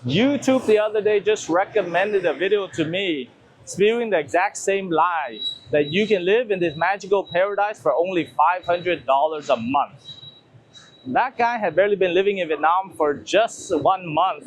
YouTube the other day just recommended a video to me spewing the exact same lie that you can live in this magical paradise for only $500 a month. That guy had barely been living in Vietnam for just 1 month,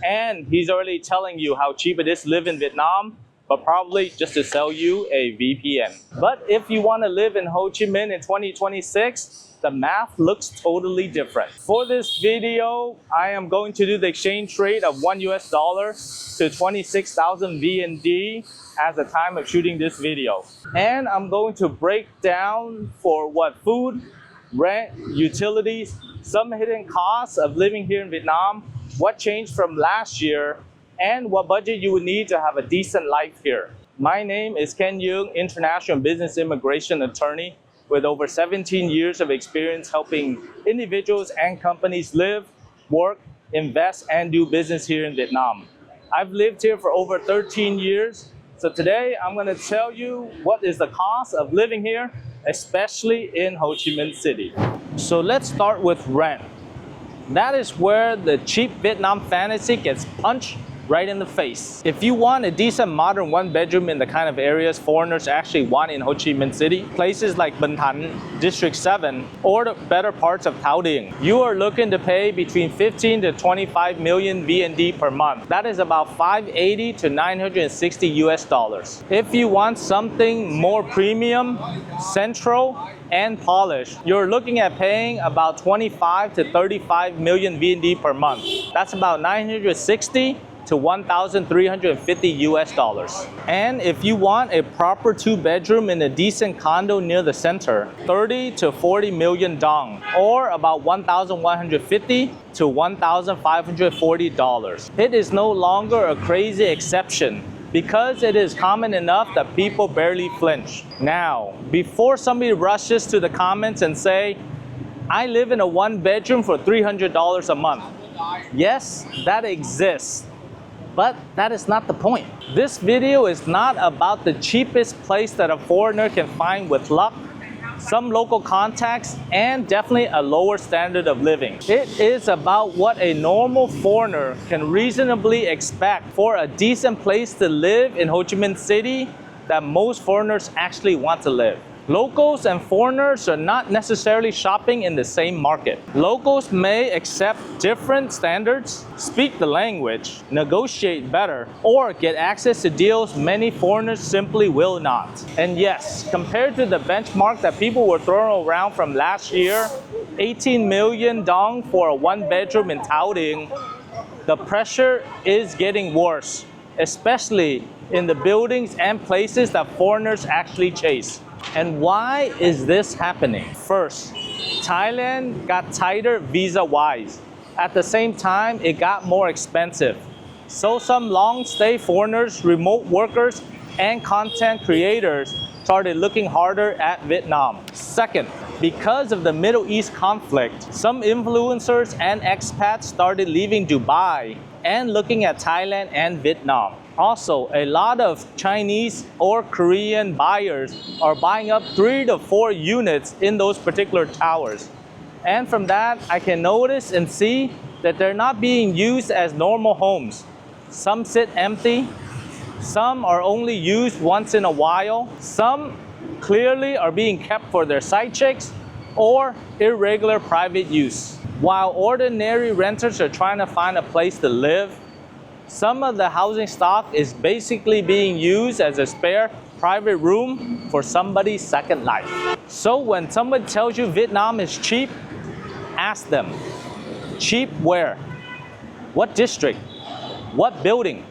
and he's already telling you how cheap it is to live in Vietnam, but probably just to sell you a VPN. But if you want to live in Ho Chi Minh in 2026, the math looks totally different. For this video, I am going to do the exchange rate of $1 to 26,000 VND at the time of shooting this video. And I'm going to break down for what food, rent, utilities, some hidden costs of living here in Vietnam, what changed from last year, and what budget you would need to have a decent life here. My name is Ken Duong, International Business Immigration Attorney with over 17 years of experience helping individuals and companies live, work, invest, and do business here in Vietnam. I've lived here for over 13 years, so today I'm going to tell you what is the cost of living here, especially in Ho Chi Minh City. So let's start with rent. That is where the cheap Vietnam fantasy gets punched right in the face. If you want a decent modern one bedroom in the kind of areas foreigners actually want in Ho Chi Minh City, places like Binh Thanh, District 7, or the better parts of Thao Ding, you are looking to pay between 15 to 25 million VND per month. That is about 580 to 960 US dollars. If you want something more premium, central, and polished, you're looking at paying about 25 to 35 million VND per month. That's about 960 to 1,350 US dollars. And if you want a proper 2-bedroom in a decent condo near the center, 30 to 40 million dong, or about 1,150 to 1,540 dollars. It is no longer a crazy exception because it is common enough that people barely flinch. Now, before somebody rushes to the comments and say, I live in a 1-bedroom for $300 a month. Yes, that exists. But that is not the point. This video is not about the cheapest place that a foreigner can find with luck, some local contacts, and definitely a lower standard of living. It is about what a normal foreigner can reasonably expect for a decent place to live in Ho Chi Minh City that most foreigners actually want to live. Locals and foreigners are not necessarily shopping in the same market. Locals may accept different standards, speak the language, negotiate better, or get access to deals many foreigners simply will not. And yes, compared to the benchmark that people were throwing around from last year, 18 million dong for a 1-bedroom in Thao Ding, the pressure is getting worse, especially in the buildings and places that foreigners actually chase. And why is this happening? First, Thailand got tighter visa-wise. At the same time, it got more expensive. So some long-stay foreigners, remote workers, and content creators started looking harder at Vietnam. Second, because of the Middle East conflict, some influencers and expats started leaving Dubai and looking at Thailand and Vietnam. Also, a lot of Chinese or Korean buyers are buying up 3 to 4 units in those particular towers. And from that, I can notice and see that they're not being used as normal homes. Some sit empty, some are only used once in a while, some clearly are being kept for their side chicks or irregular private use. While ordinary renters are trying to find a place to live, some of the housing stock is basically being used as a spare private room for somebody's second life. So when somebody tells you Vietnam is cheap, ask them, cheap where? What district? What building?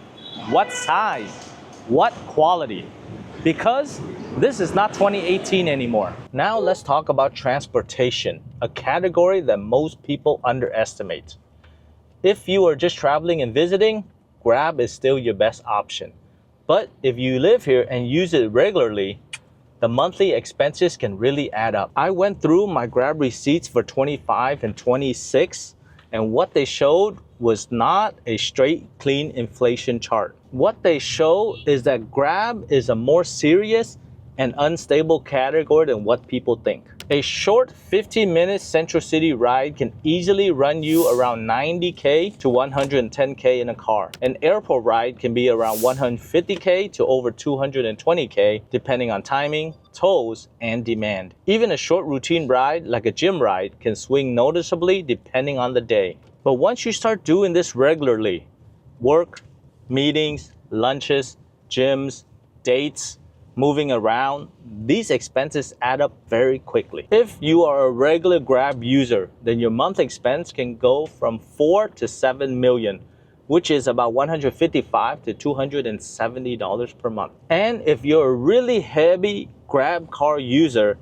What size? What quality? Because this is not 2018 anymore. Now let's talk about transportation, a category that most people underestimate. If you are just traveling and visiting, Grab is still your best option. But if you live here and use it regularly, the monthly expenses can really add up. I went through my Grab receipts for 25 and 26, and what they showed was not a straight, clean inflation chart. What they show is that Grab is a more serious and unstable category than what people think. A short 15-minute Central City ride can easily run you around 90K to 110K in a car. An airport ride can be around 150K to over 220K depending on timing, tolls, and demand. Even a short routine ride like a gym ride can swing noticeably depending on the day. But once you start doing this regularly, work, meetings, lunches, gyms, dates, moving around, these expenses add up very quickly. If you are a regular Grab user, then your monthly expense can go from 4 to 7 million, which is about $155 to $270 per month. And if you're a really heavy Grab car user,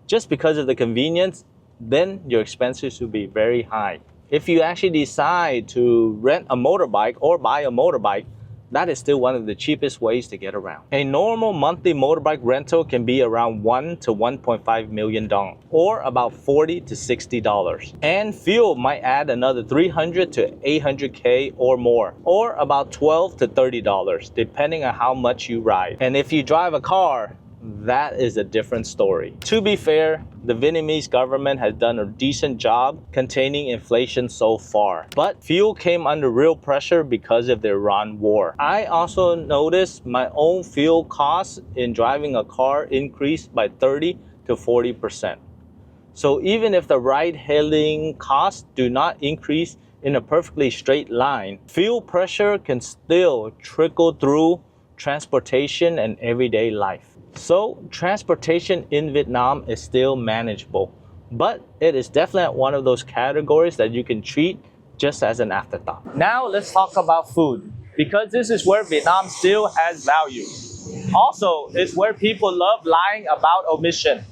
just because of the convenience, then your expenses will be very high. If you actually decide to rent a motorbike or buy a motorbike, that is still one of the cheapest ways to get around. A normal monthly motorbike rental can be around 1 to 1.5 million dong, or about $40 to $60. And fuel might add another 300 to 800K or more, or about $12 to $30, depending on how much you ride. And if you drive a car, that is a different story. To be fair, the Vietnamese government has done a decent job containing inflation so far, but fuel came under real pressure because of the Iran war. I also noticed my own fuel costs in driving a car increased by 30 to 40%. So even if the ride-hailing costs do not increase in a perfectly straight line, fuel pressure can still trickle through transportation and everyday life. So transportation in Vietnam is still manageable, but it is definitely one of those categories that you can treat just as an afterthought. Now let's talk about food, because this is where Vietnam still has value. Also, it's where people love lying about omission.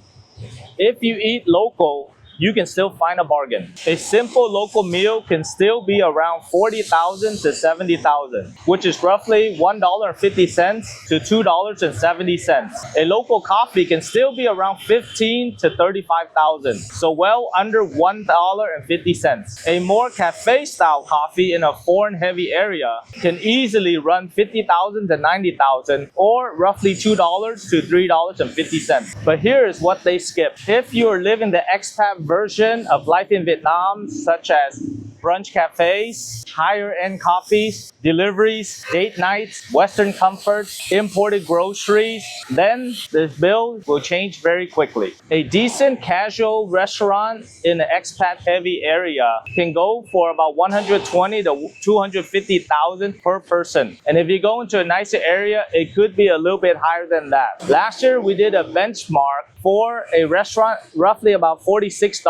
If you eat local, you can still find a bargain. A simple local meal can still be around 40,000 to 70,000, which is roughly $1.50 to $2.70. A local coffee can still be around 15 to 35,000, so well under $1.50. A more cafe-style coffee in a foreign-heavy area can easily run 50,000 to 90,000, or roughly $2 to $3.50. But here is what they skip. If you are living the expat version of life in Vietnam, such as brunch cafes, higher-end coffees, deliveries, date nights, Western comforts, imported groceries, then this bill will change very quickly. A decent casual restaurant in an expat-heavy area can go for about 120 to 250,000 per person. And if you go into a nicer area, it could be a little bit higher than that. Last year, we did a benchmark for a restaurant, roughly about $46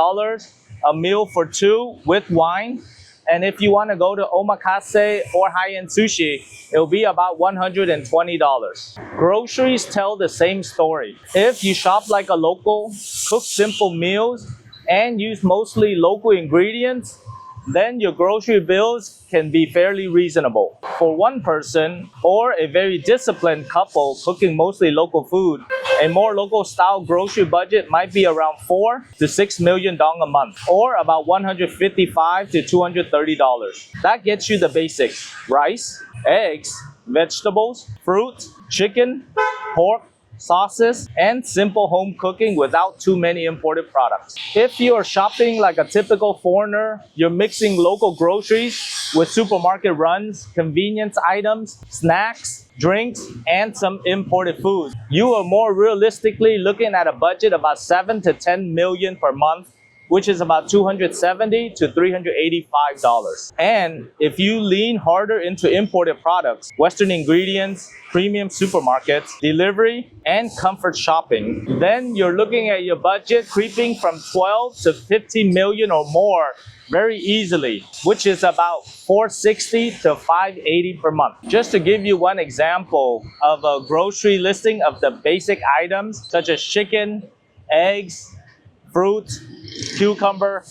a meal for two with wine. And if you want to go to omakase or high-end sushi, it will be about $120. Groceries tell the same story. If you shop like a local, cook simple meals, and use mostly local ingredients, then your grocery bills can be fairly reasonable. For one person or a very disciplined couple cooking mostly local food, a more local style grocery budget might be around 4 to 6 million dong a month, or about $155 to $230. That gets you the basics: rice, eggs, vegetables, fruit, chicken, pork, sauces, and simple home cooking without too many imported products. If you are shopping like a typical foreigner, you're mixing local groceries with supermarket runs, convenience items, snacks, drinks, and some imported food. You are more realistically looking at a budget about 7 to 10 million per month, which is about $270 to $385. And if you lean harder into imported products, Western ingredients, premium supermarkets, delivery, and comfort shopping, then you're looking at your budget creeping from 12 to 15 million or more very easily, which is about $460 to $580 per month. Just to give you one example of a grocery listing of the basic items such as chicken, eggs, fruit, cucumber,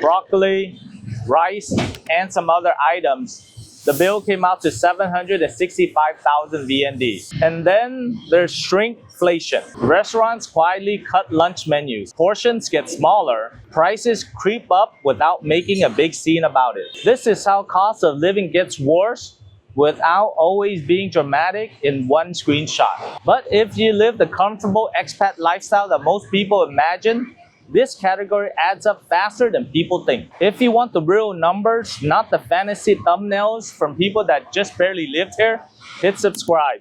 broccoli, rice, and some other items, the bill came out to 765,000 VND. And then there's shrinkflation. Restaurants quietly cut lunch menus. Portions get smaller. Prices creep up without making a big scene about it. This is how cost of living gets worse without always being dramatic in one screenshot. But if you live the comfortable expat lifestyle that most people imagine, This category adds up faster than people think. If you want the real numbers, not the fantasy thumbnails from people that just barely lived here, hit subscribe.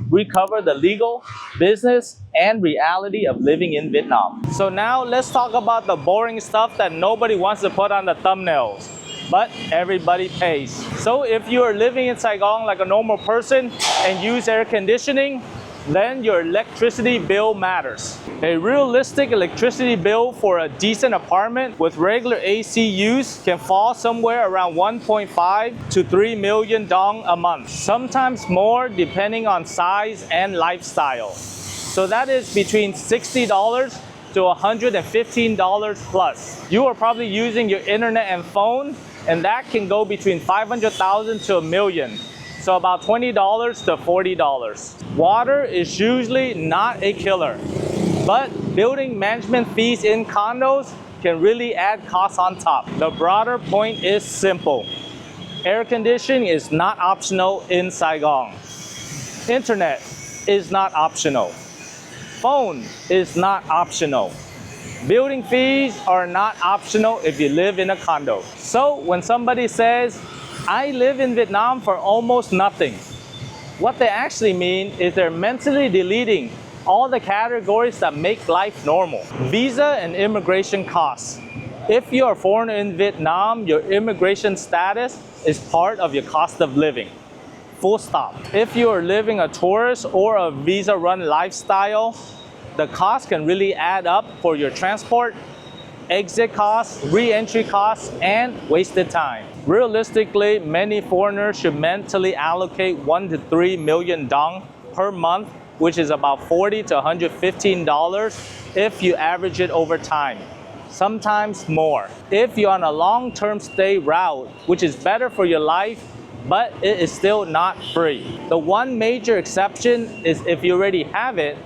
We cover the legal, business, and reality of living in Vietnam. So now let's talk about the boring stuff that nobody wants to put on the thumbnails, but everybody pays. So if you are living in Saigon like a normal person and use air conditioning, then your electricity bill matters. A realistic electricity bill for a decent apartment with regular AC use can fall somewhere around 1.5 to 3 million dong a month, sometimes more depending on size and lifestyle. So that is between $60 to $115 plus. You are probably using your internet and phone, and that can go between 500,000 to $1 million. So about $20 to $40. Water is usually not a killer, but building management fees in condos can really add costs on top. The broader point is simple. Air conditioning is not optional in Saigon. Internet is not optional. Phone is not optional. Building fees are not optional if you live in a condo. So when somebody says, I live in Vietnam for almost nothing, what they actually mean is they're mentally deleting all the categories that make life normal. Visa and immigration costs. If you're a foreigner in Vietnam, your immigration status is part of your cost of living. Full stop. If you are living a tourist or a visa-run lifestyle, the cost can really add up for your transport, exit costs, re-entry costs, and wasted time. Realistically, many foreigners should mentally allocate 1 to 3 million dong per month, which is about $40 to $115 if you average it over time, sometimes more. If you're on a long-term stay route, which is better for your life, but it is still not free. The one major exception is if you already have it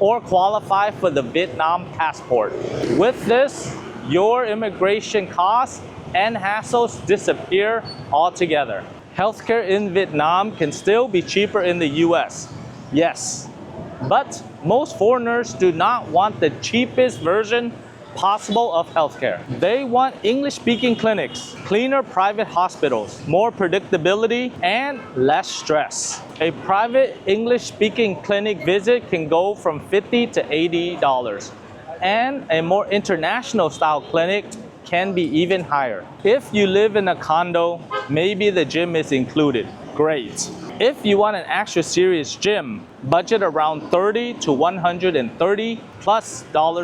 or qualify for the Vietnam passport. With this, your immigration costs and hassles disappear altogether. Healthcare in Vietnam can still be cheaper in the US, yes, but most foreigners do not want the cheapest version possible of healthcare. They want English-speaking clinics, cleaner private hospitals, more predictability, and less stress. A private English-speaking clinic visit can go from $50 to $80, and a more international style clinic can be even higher. If you live in a condo, maybe the gym is included. Great. If you want an actual serious gym, budget around $30 to $130 plus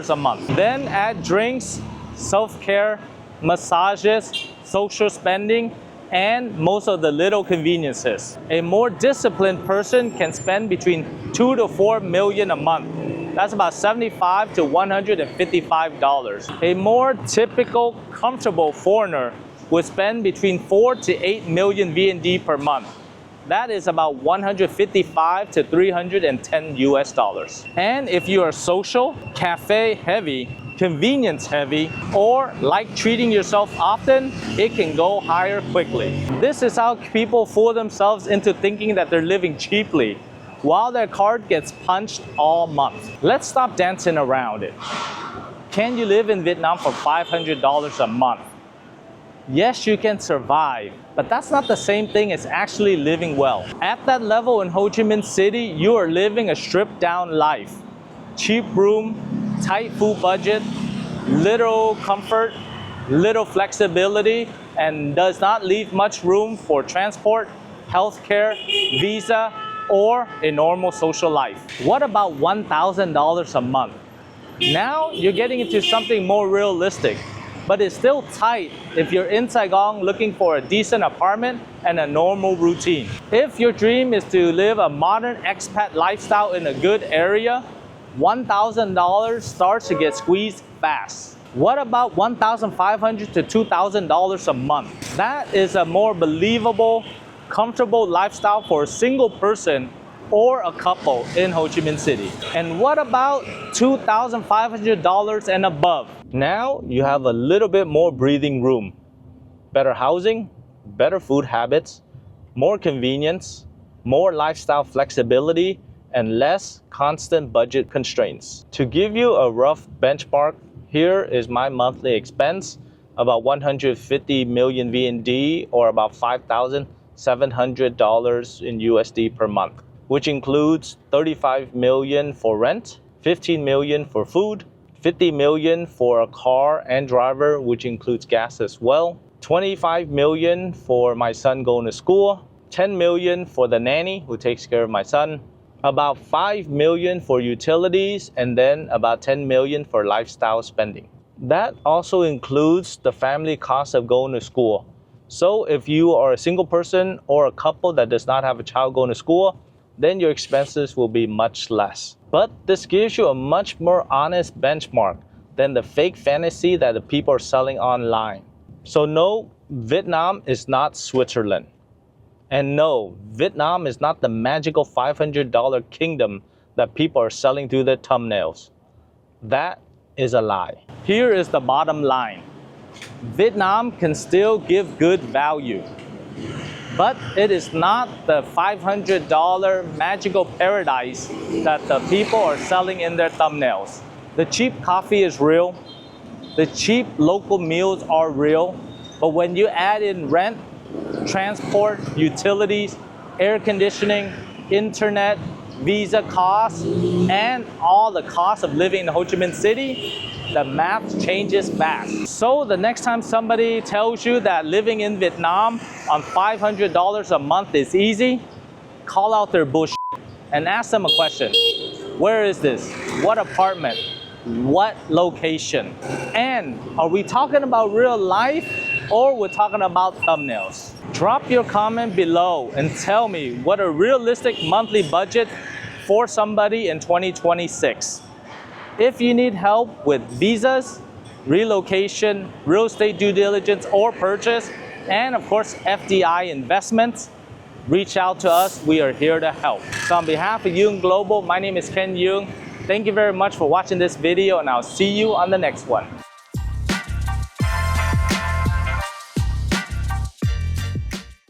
a month. Then add drinks, self-care, massages, social spending, and most of the little conveniences. A more disciplined person can spend between 2 to 4 million a month. That's about $75 to $155. A more typical, comfortable foreigner would spend between 4 to 8 million VND per month. That is about 155 to 310 US dollars. And if you are social, cafe heavy, convenience heavy, or like treating yourself often, it can go higher quickly. This is how people fool themselves into thinking that they're living cheaply, while their card gets punched all month. Let's stop dancing around it. Can you live in Vietnam for $500 a month? Yes, you can survive, but that's not the same thing as actually living well. At that level in Ho Chi Minh City, you are living a stripped down life. Cheap room, tight food budget, little comfort, little flexibility, and does not leave much room for transport, healthcare, visa, or a normal social life. What about $1,000 a month? Now you're getting into something more realistic, but it's still tight if you're in Saigon looking for a decent apartment and a normal routine. If your dream is to live a modern expat lifestyle in a good area, $1,000 starts to get squeezed fast. What about $1,500 to $2,000 a month? That is a more believable, comfortable lifestyle for a single person or a couple in Ho Chi Minh City. And what about $2,500 and above? Now you have a little bit more breathing room. Better housing, better food habits, more convenience, more lifestyle flexibility, and less constant budget constraints. To give you a rough benchmark, Here is my monthly expense, about 150 million VND, or about $5,700 in USD per month, which includes 35 million for rent, 15 million for food, 50 million for a car and driver, which includes gas as well, 25 million for my son going to school, 10 million for the nanny who takes care of my son, about 5 million for utilities, and then about 10 million for lifestyle spending. That also includes the family cost of going to school. So if you are a single person or a couple that does not have a child going to school, then your expenses will be much less. But this gives you a much more honest benchmark than the fake fantasy that the people are selling online. So no, Vietnam is not Switzerland. And no, Vietnam is not the magical $500 kingdom that people are selling through their thumbnails. That is a lie. Here is the bottom line. Vietnam can still give good value, but it is not the $500 magical paradise that the people are selling in their thumbnails. The cheap coffee is real. The cheap local meals are real. But when you add in rent, transport, utilities, air conditioning, internet, visa costs, and all the costs of living in Ho Chi Minh City, the math changes fast. So the next time somebody tells you that living in Vietnam on $500 a month is easy, call out their bullshit and ask them a question. Where is this? What apartment? What location? And are we talking about real life, or we're talking about thumbnails? Drop your comment below and tell me what a realistic monthly budget for somebody in 2026. If you need help with visas, relocation, real estate due diligence or purchase, and of course FDI investments, reach out to us. We are here to help. So on behalf of Duong Global, my name is Ken Duong. Thank you very much for watching this video, and I'll see you on the next one.